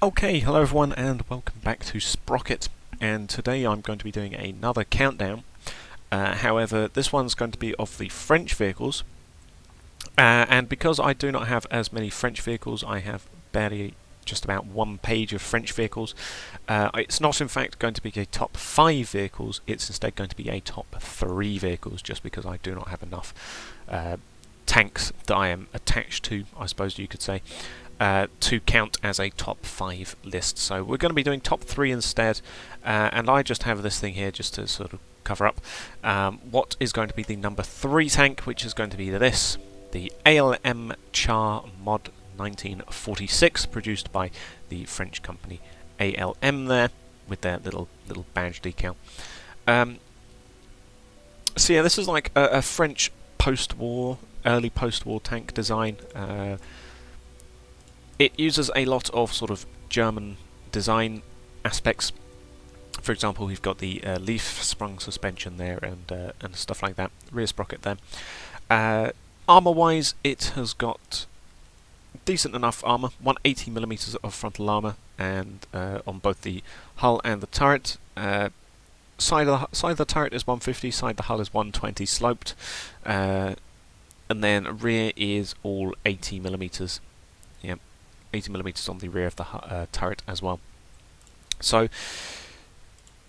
Okay, hello everyone and welcome back to Sprocket, and today I'm going to be doing another countdown. However, this one's going to be of the French vehicles, and because I do not have as many French vehicles, I have barely just about one page of French vehicles. It's not in fact going to be a top 5 vehicles, it's instead going to be a top 3 vehicles, just because I do not have enough tanks that I am attached to, I suppose you could say, to count as a top 5 list. So we're going to be doing top 3 instead, and I just have this thing here just to sort of cover up what is going to be the number 3 tank, which is going to be this, the ALM Char Mod 1946, produced by the French company ALM there, with their little badge decal. So yeah, this is like a French post-war, early post-war tank design. It uses a lot of sort of German design aspects. For example, we've got the leaf-sprung suspension there and stuff like that. Rear sprocket there. Armour-wise, it has got decent enough armour. 180mm of frontal armour, and on both the hull and the turret. Side of the turret is 150. Side of the hull is 120 sloped. And then rear is all 80mm. Yep. 80mm on the rear of the turret as well. So,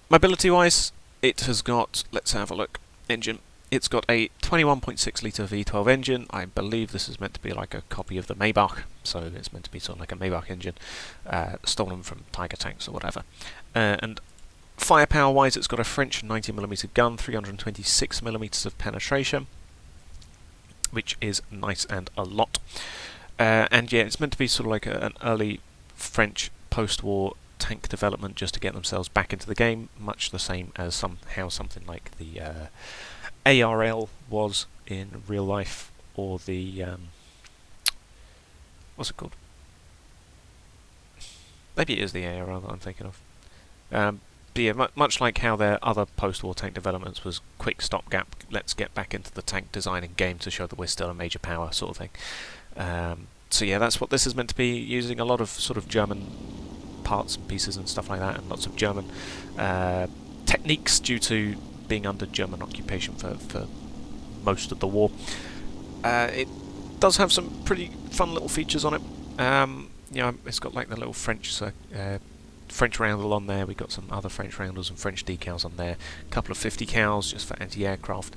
mobility wise, it has got, let's have a look, engine. It's got a 21.6 litre V12 engine. I believe this is meant to be like a copy of the Maybach, so it's meant to be sort of like a Maybach engine, stolen from Tiger tanks or whatever. And firepower wise, it's got a French 90mm gun, 326mm of penetration, which is nice and a lot. And yeah, it's meant to be sort of like an early French post-war tank development, just to get themselves back into the game, much the same as how something like the ARL was in real life, or the what's it called? Maybe it is the ARL that I'm thinking of. But yeah, much like how their other post-war tank developments was quick stopgap, let's get back into the tank design and game to show that we're still a major power sort of thing. So yeah, that's what this is meant to be, using a lot of sort of German parts and pieces and stuff like that, and lots of German techniques due to being under German occupation for most of the war. It does have some pretty fun little features on it. It's got like the little French roundel on there. We've got some other French roundels and French decals on there. A couple of 50 cals just for anti-aircraft.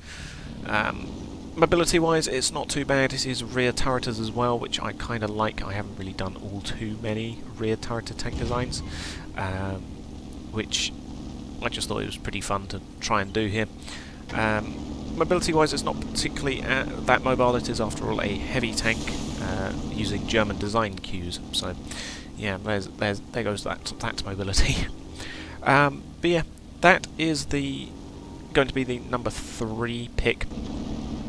Mobility wise, it's not too bad. It is rear turreters as well, which I kind of like. I haven't really done all too many rear turreter tank designs, which I just thought it was pretty fun to try and do here. Mobility wise, it's not particularly that mobile. It is, after all, a heavy tank using German design cues. So yeah, there goes that mobility. But yeah, that is going to be the number 3 pick.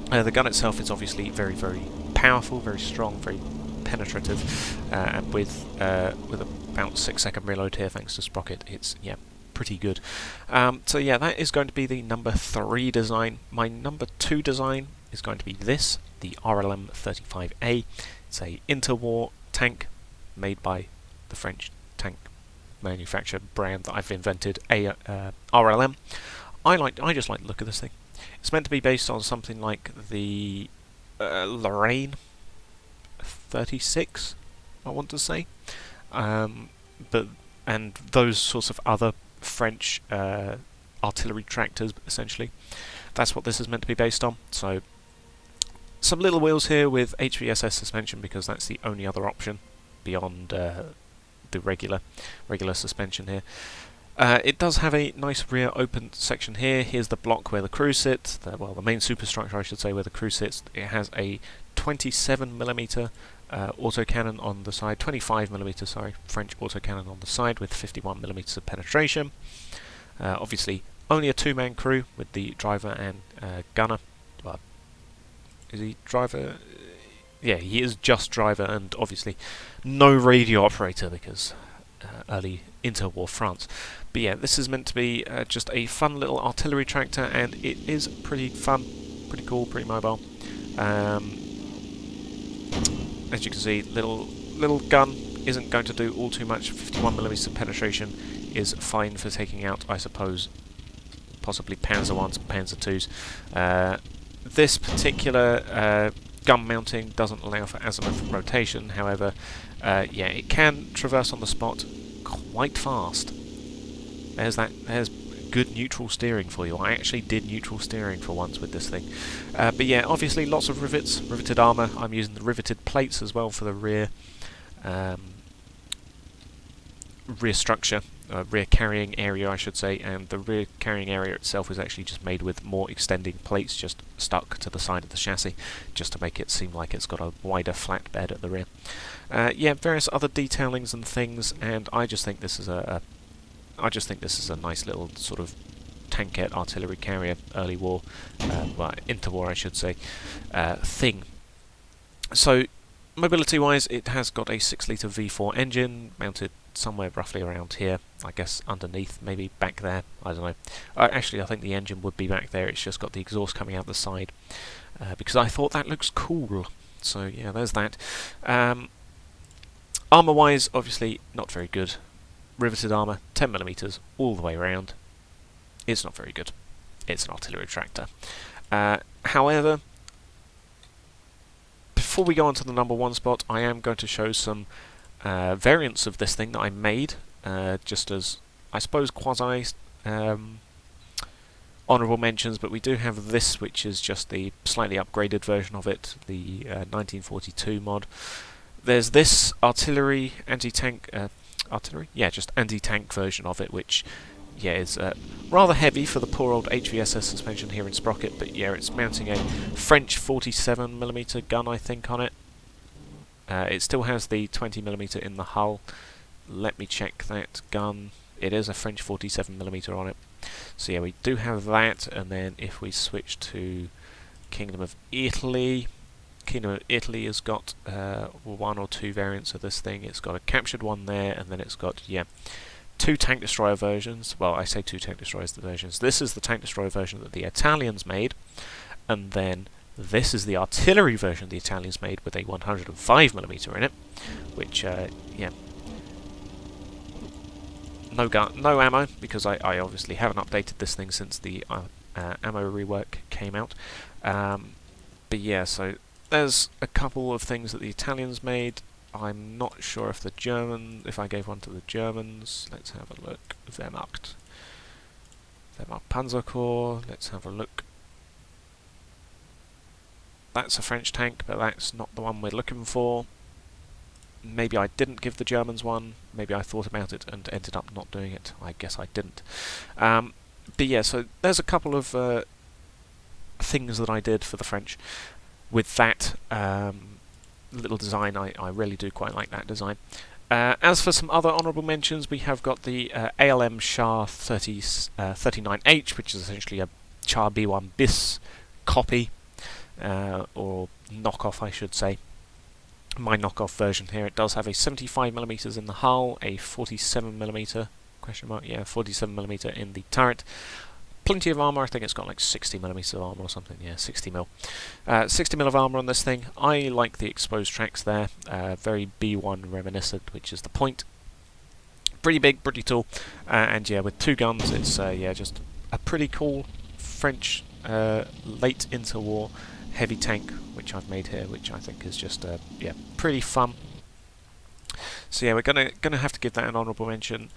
The gun itself is obviously very, very powerful, very strong, very penetrative, and with about 6-second reload here, thanks to Sprocket, it's pretty good. So yeah, that is going to be the number 3 design. My number 2 design is going to be this, the RLM 35A. It's a interwar tank made by the French tank manufacturer brand that I've invented, RLM. I just like the look of this thing. It's meant to be based on something like the Lorraine 36, I want to say, and those sorts of other French artillery tractors, essentially. That's what this is meant to be based on. So some little wheels here with HVSS suspension, because that's the only other option beyond the regular suspension here. It does have a nice rear open section here. Here's the block where the crew sits, the main superstructure I should say, where the crew sits. It has a 27mm autocannon on the side, 25mm, French autocannon on the side, with 51mm of penetration. Obviously only a 2-man crew with the driver and gunner. Well, is he driver? Yeah, he is just driver, and obviously no radio operator, because early interwar France. But yeah, this is meant to be just a fun little artillery tractor, and it is pretty fun, pretty cool, pretty mobile. As you can see, little gun, isn't going to do all too much. 51mm penetration is fine for taking out, I suppose, possibly Panzer 1s and Panzer 2s. This particular gun mounting doesn't allow for azimuth rotation, however, yeah, it can traverse on the spot quite fast. There's good neutral steering for you. I actually did neutral steering for once with this thing. But yeah, obviously lots of rivets, riveted armour. I'm using the riveted plates as well for the rear structure, rear carrying area I should say, and the rear carrying area itself is actually just made with more extending plates just stuck to the side of the chassis, just to make it seem like it's got a wider flat bed at the rear. Yeah, various other detailings and things, and I just think this is a nice little sort of tankette artillery carrier, early war, well, interwar I should say, thing. So, mobility-wise, it has got a 6-litre V4 engine mounted somewhere roughly around here, I guess underneath, maybe back there, I don't know. Actually, I think the engine would be back there, it's just got the exhaust coming out the side, because I thought that looks cool. So, yeah, there's that. Armour-wise, obviously, not very good. Riveted armour, 10mm all the way around. It's not very good. It's an artillery tractor. However, before we go on to the number 1 spot, I am going to show some variants of this thing that I made, just as, I suppose, quasi honourable mentions, but we do have this, which is just the slightly upgraded version of it, the 1942 mod. There's this artillery, anti-tank, yeah, just anti-tank version of it, which, yeah, is rather heavy for the poor old HVSS suspension here in Sprocket, but yeah, it's mounting a French 47mm gun, I think, on it. It still has the 20mm in the hull. Let me check that gun. It is a French 47mm on it. So yeah, we do have that, and then if we switch to Kingdom of Italy, Kingdom of Italy has got 1 or 2 variants of this thing. It's got a captured one there, and then it's got, yeah, 2 tank destroyer versions. Well, I say 2 tank destroyer versions. This is the tank destroyer version that the Italians made, and then this is the artillery version the Italians made with a 105mm in it, which, yeah, no ammo, because I obviously haven't updated this thing since the ammo rework came out. But yeah, so there's a couple of things that the Italians made. I'm not sure if if I gave one to the Germans. Let's have a look. Wehrmacht Panzerkorps. Let's have a look. That's a French tank, but that's not the one we're looking for. Maybe I didn't give the Germans one. Maybe I thought about it and ended up not doing it. I guess I didn't. But yeah, so there's a couple of things that I did for the French with that little design. I really do quite like that design. As for some other honourable mentions, we have got the ALM Char 39H, which is essentially a Char B1 bis copy, or knockoff, I should say. My knockoff version here. It does have a 75mm in the hull, a 47mm question mark, yeah, 47mm in the turret. Plenty of armour. I think it's got like 60mm of armour or something. Yeah, 60mm. 60mm of armour on this thing. I like the exposed tracks there. Very B1 reminiscent, which is the point. Pretty big, pretty tall, and yeah, with 2 guns, it's yeah, just a pretty cool French late interwar heavy tank, which I've made here, which I think is just yeah, pretty fun. So yeah, we're gonna have to give that an honourable mention.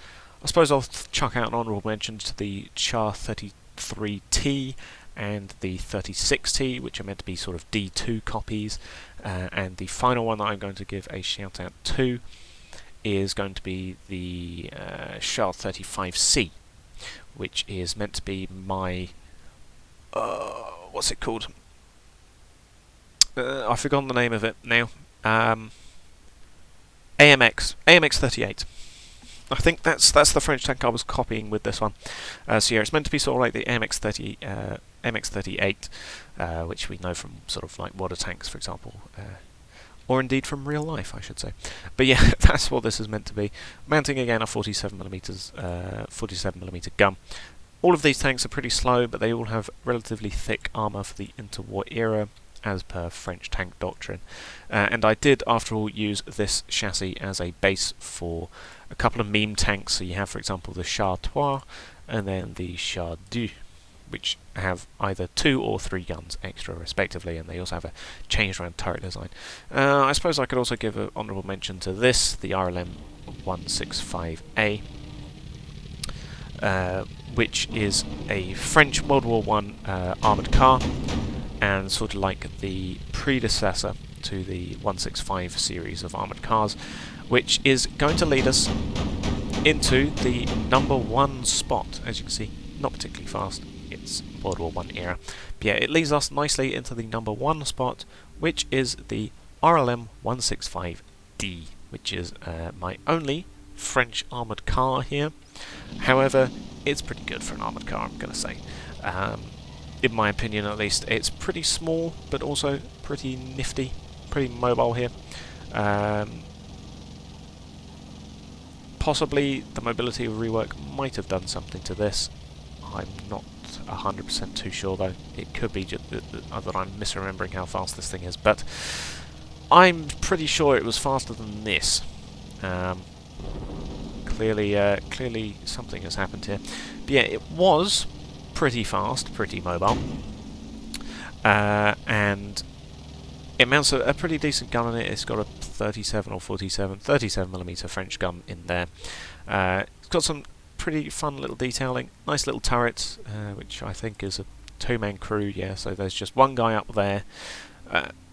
I suppose I'll chuck out an honourable mention to the Char 33T and the 36T, which are meant to be sort of D2 copies, and the final one that I'm going to give a shout out to is going to be the Char 35C, which is meant to be my what's it called? I've forgotten the name of it now. AMX 38. I think that's the French tank I was copying with this one. So yeah, it's meant to be sort of like the MX 38, which we know from sort of like water tanks, for example, or indeed from real life, I should say. But yeah, that's what this is meant to be. Mounting again a 47mm gun. All of these tanks are pretty slow, but they all have relatively thick armour for the interwar era. as per French tank doctrine. And I did, after all, use this chassis as a base for a couple of meme tanks. So you have, for example, the Char 3 and then the Char 2, which have either 2 or 3 guns extra respectively, and they also have a changed around turret design. I suppose I could also give an honourable mention to this, the ALM 165A, which is a French World War I armoured car, and sort of like the predecessor to the 165 series of armoured cars, which is going to lead us into the #1 spot. As you can see, not particularly fast, it's World War I era. But yeah, it leads us nicely into the #1 spot, which is the RLM 165D, which is my only French armoured car here. However, it's pretty good for an armoured car, I'm going to say. In my opinion at least, it's pretty small, but also pretty nifty, pretty mobile here. Possibly the mobility rework might have done something to this. I'm not 100% too sure though. It could be just that I'm misremembering how fast this thing is, but I'm pretty sure it was faster than this. Clearly something has happened here. But yeah, it was pretty fast, pretty mobile, and it mounts a pretty decent gun on it. It's got a 37 or 37mm French gun in there. It's got some pretty fun little detailing, nice little turret, which I think is a 2-man crew. Yeah, so there's just one guy up there.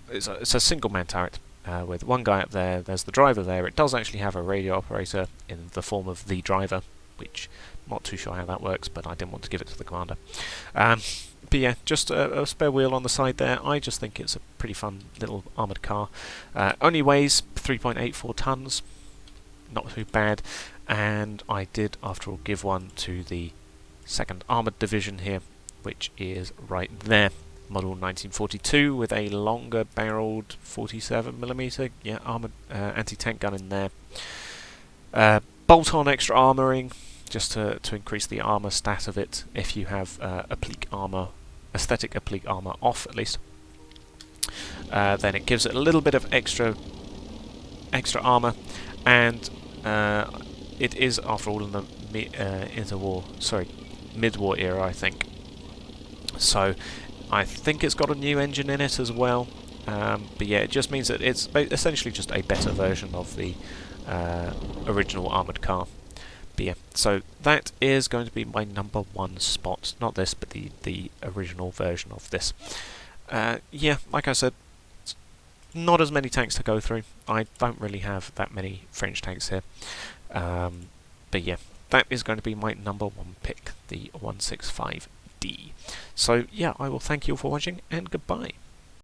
It's a single-man turret with one guy up there. There's the driver there. It does actually have a radio operator in the form of the driver, which I'm not too sure how that works, but I didn't want to give it to the commander. But yeah, just a spare wheel on the side there. I just think it's a pretty fun little armoured car. Only weighs 3.84 tons, not too bad. And I did, after all, give one to the 2nd Armoured Division here, which is right there. Model 1942 with a longer barreled 47mm armoured anti-tank gun in there. Bolt-on extra armouring, just to increase the armour stat of it if you have applique armour, aesthetic applique armour off at least. Then it gives it a little bit of extra armour, and it is, after all, in the mid-war era, I think. So I think it's got a new engine in it as well. But yeah, it just means that it's essentially just a better version of the original armoured car. But yeah, so that is going to be my #1 spot. Not this, but the original version of this. Yeah, like I said, not as many tanks to go through. I don't really have that many French tanks here. But yeah, that is going to be my #1 pick, the 165D. So yeah, I will thank you all for watching, and goodbye.